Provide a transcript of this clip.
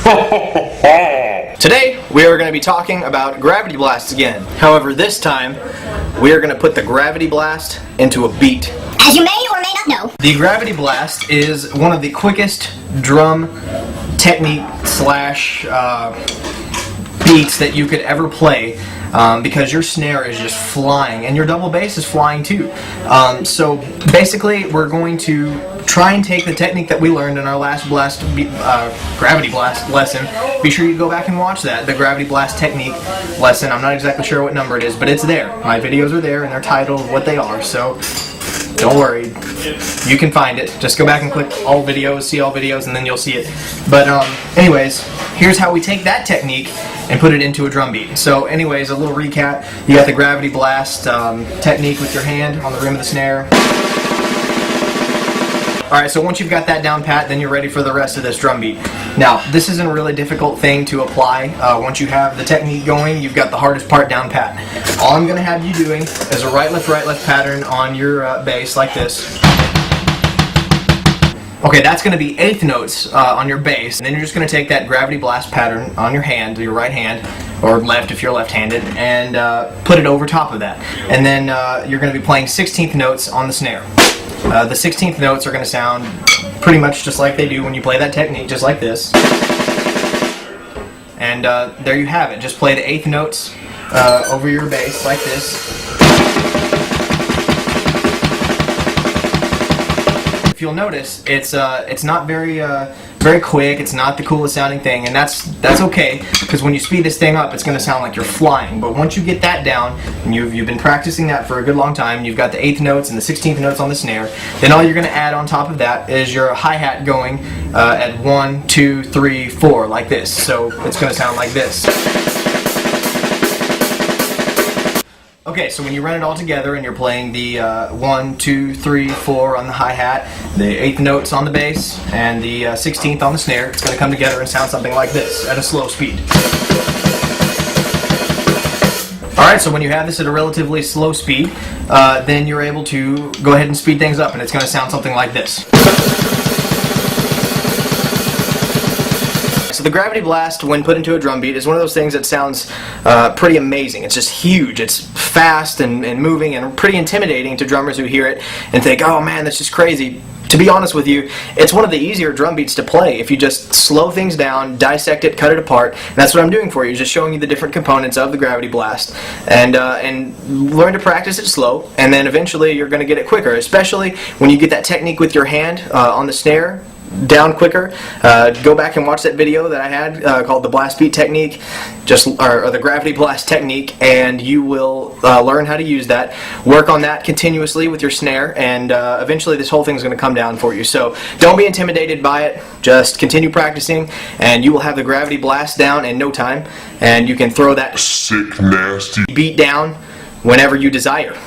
Today, we are going to be talking about gravity blasts again. However, this time, we are going to put the gravity blast into a beat. As you may or may not know, The gravity blast is one of the quickest drum technique slash beats that you could ever play. Because your snare is just flying and your double bass is flying too. So basically we're going to try and take the technique that we learned in our last gravity blast lesson. Be sure you go back and watch that, the gravity blast technique lesson. I'm not exactly sure what number it is, but it's there. My videos are there and they're titled what they are, so don't worry, you can find it. Just go back and click all videos, see all videos, and then you'll see it. But anyways, here's how we take that technique and put it into a drum beat. So anyways, a little recap. You got the gravity blast technique with your hand on the rim of the snare. Alright, so once you've got that down pat, then you're ready for the rest of this drum beat. Now, this isn't a really difficult thing to apply. Once you have the technique going, you've got the hardest part down pat. All I'm going to have you doing is a right, left pattern on your bass like this. Okay, that's going to be eighth notes on your bass, and then you're just going to take that gravity blast pattern on your hand, your right hand, or left if you're left-handed, and put it over top of that. And then you're going to be playing 16th notes on the snare. The 16th notes are going to sound pretty much just like they do when you play that technique, just like this. And there you have it. Just play the eighth notes over your bass like this. If you'll notice, it's not very quick. It's not the coolest sounding thing, and that's okay, because when you speed this thing up, it's going to sound like you're flying. But once you get that down, and you've been practicing that for a good long time, you've got the 8th notes and the 16th notes on the snare, then all you're going to add on top of that is your hi-hat going at 1, 2, 3, 4, like this. So it's going to sound like this. Okay, so when you run it all together and you're playing the 1, 2, 3, 4 on the hi-hat, the 8th notes on the bass, and the 16th on the snare, it's going to come together and sound something like this at a slow speed. Alright, so when you have this at a relatively slow speed, then you're able to go ahead and speed things up, and it's going to sound something like this. So the gravity blast, when put into a drum beat, is one of those things that sounds pretty amazing. It's just huge. It's fast and moving and pretty intimidating to drummers who hear it and think, oh man, that's just crazy. To be honest with you, it's one of the easier drum beats to play if you just slow things down, dissect it, cut it apart. And that's what I'm doing for you, just showing you the different components of the gravity blast. And learn to practice it slow, and then eventually you're going to get it quicker, especially when you get that technique with your hand on the snare down quicker. Go back and watch that video that I had called the blast beat technique, or the gravity blast technique, and you will learn how to use that. Work on that continuously with your snare, and eventually this whole thing is going to come down for you. So don't be intimidated by it. Just continue practicing, and you will have the gravity blast down in no time, and you can throw that sick, nasty beat down whenever you desire.